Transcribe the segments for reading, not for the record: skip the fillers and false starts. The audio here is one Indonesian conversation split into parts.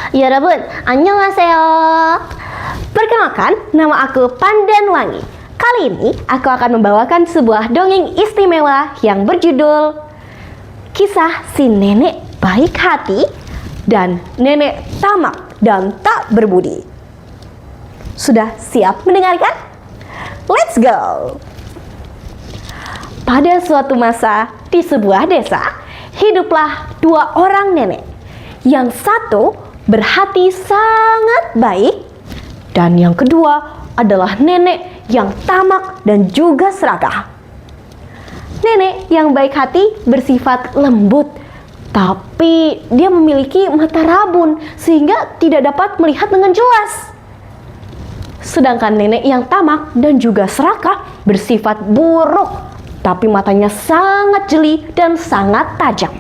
여러분, 안녕하세요. Perkenalkan, nama aku Pandanwangi. Kali ini aku akan membawakan sebuah dongeng istimewa yang berjudul Kisah si Nenek Baik Hati dan Nenek Tamak dan Tak Berbudi. Sudah siap mendengarkan? Let's go! Pada suatu masa di sebuah desa, hiduplah dua orang nenek. Yang satu berhati sangat baik dan yang kedua adalah nenek yang tamak dan juga serakah. Nenek yang baik hati bersifat lembut, tapi dia memiliki mata rabun sehingga tidak dapat melihat dengan jelas. Sedangkan nenek yang tamak dan juga serakah bersifat buruk, tapi matanya sangat jeli dan sangat tajam.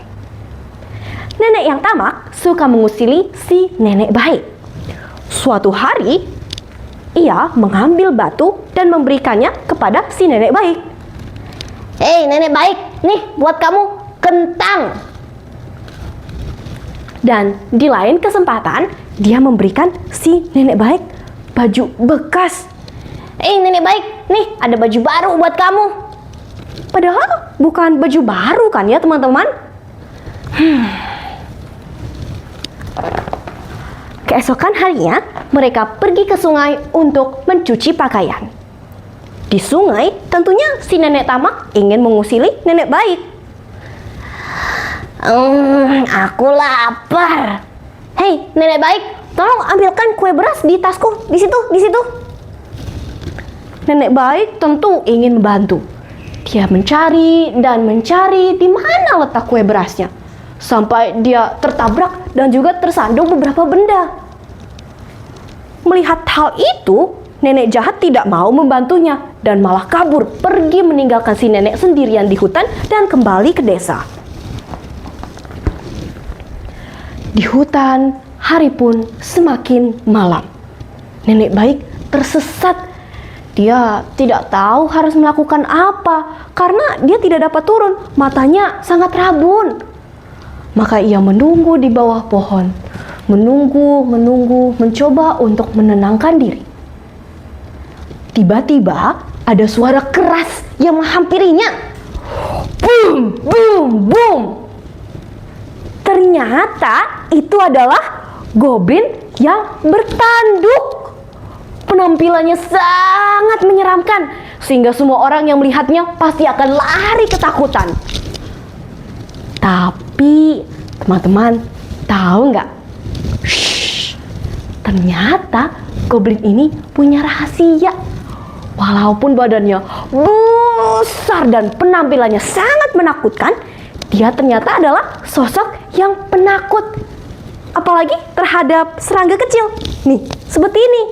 Nenek yang tamak suka mengusili si nenek baik. Suatu hari, ia mengambil batu dan memberikannya kepada si nenek baik. "Hei nenek baik, nih buat kamu kentang." Dan di lain kesempatan, dia memberikan si nenek baik baju bekas. "Hei nenek baik, nih ada baju baru buat kamu." Padahal bukan baju baru kan ya teman-teman? Keesokan harinya, mereka pergi ke sungai untuk mencuci pakaian. Di sungai, tentunya si nenek tamak ingin mengusili nenek baik. Aku lapar. Hei, nenek baik, tolong ambilkan kue beras di tasku, di situ. Nenek baik tentu ingin membantu. Dia mencari dan mencari di mana letak kue berasnya, sampai dia tertabrak dan juga tersandung beberapa benda. Melihat hal itu, nenek jahat tidak mau membantunya dan malah kabur pergi meninggalkan si nenek sendirian di hutan dan kembali ke desa. Di hutan, hari pun semakin malam. Nenek baik tersesat. Dia tidak tahu harus melakukan apa karena dia tidak dapat turun, matanya sangat rabun. Maka ia menunggu di bawah pohon, menunggu, mencoba untuk menenangkan diri. Tiba-tiba ada suara keras yang menghampirinya. Boom, boom, boom. Ternyata itu adalah goblin yang bertanduk. Penampilannya sangat menyeramkan sehingga semua orang yang melihatnya pasti akan lari ketakutan. Tapi teman-teman tahu nggak? Ternyata goblin ini punya rahasia. Walaupun badannya besar dan penampilannya sangat menakutkan, dia ternyata adalah sosok yang penakut. Apalagi terhadap serangga kecil. Nih, seperti ini.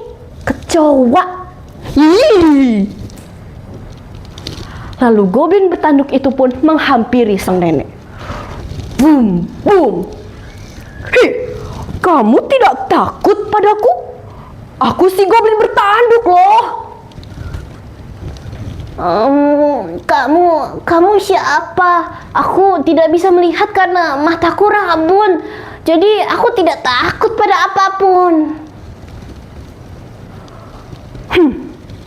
Kecoa. Lalu goblin bertanduk itu pun menghampiri sang nenek. Boom, boom. "Hei, kamu tidak takut padaku? Aku si goblin bertanduk loh." Kamu siapa? Aku tidak bisa melihat karena mataku rabun. Jadi aku tidak takut pada apapun.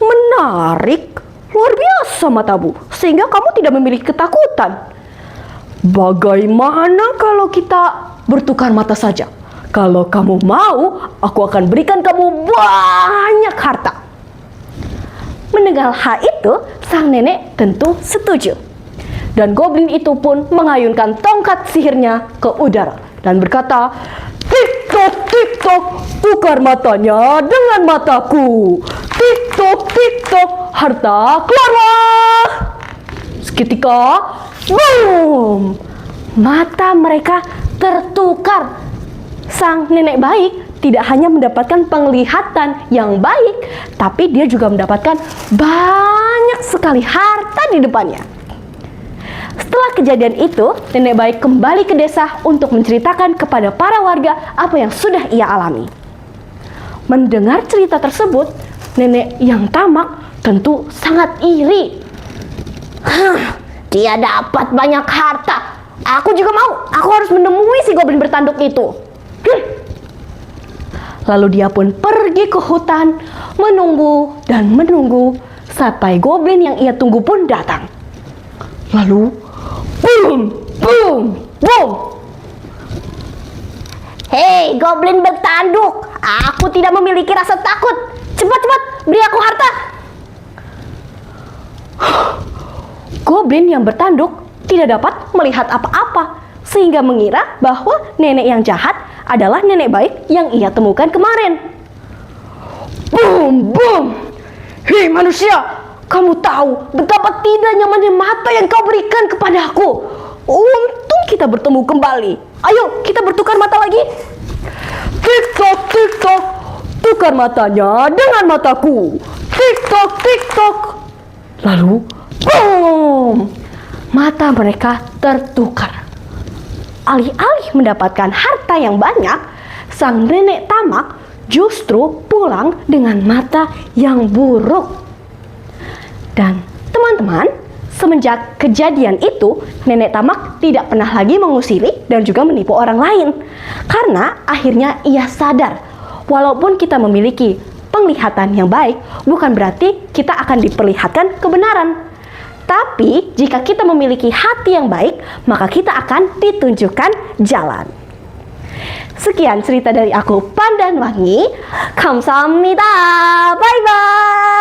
Menarik. Luar biasa matamu, sehingga kamu tidak memiliki ketakutan. Bagaimana kalau kita bertukar mata saja? Kalau kamu mau, aku akan berikan kamu banyak harta. Mendengar hal itu, sang nenek tentu setuju. Dan goblin itu pun mengayunkan tongkat sihirnya ke udara dan berkata, "Tik-tok, tik-tok, tukar matanya dengan mataku. Tik-tok, tik-tok, harta keluarlah." Seketika, boom! Mata mereka tertukar. Sang nenek baik tidak hanya mendapatkan penglihatan yang baik, tapi dia juga mendapatkan banyak sekali harta di depannya. Setelah kejadian itu, nenek baik kembali ke desa untuk menceritakan kepada para warga apa yang sudah ia alami. Mendengar cerita tersebut, nenek yang tamak tentu sangat iri. Dia dapat banyak harta. Aku juga mau. Aku harus menemui si goblin bertanduk itu. Lalu dia pun pergi ke hutan, menunggu dan menunggu sampai goblin yang ia tunggu pun datang. Lalu, boom, boom, boom. Hei, goblin bertanduk, aku tidak memiliki rasa takut. Cepat-cepat, beri aku harta. Goblin yang bertanduk tidak dapat melihat apa-apa, sehingga mengira bahwa nenek yang jahat adalah nenek baik yang ia temukan kemarin. Boom, boom. Hei manusia, kamu tahu betapa tidak nyamannya mata yang kau berikan kepadaku. Untung kita bertemu kembali. Ayo, kita bertukar mata lagi. Tik-tok, tik-tok. Tukar matanya dengan mataku. Tik-tok, tik-tok. Lalu, boom. Mata mereka tertukar. Alih-alih mendapatkan harta yang banyak, sang nenek tamak justru pulang dengan mata yang buruk. Dan teman-teman, semenjak kejadian itu, nenek tamak tidak pernah lagi mengusiri dan juga menipu orang lain. Karena akhirnya ia sadar, walaupun kita memiliki penglihatan yang baik, bukan berarti kita akan diperlihatkan kebenaran. Tapi jika kita memiliki hati yang baik, maka kita akan ditunjukkan jalan. Sekian cerita dari aku, Pandan Wangi. Kamsahamnida. Bye-bye.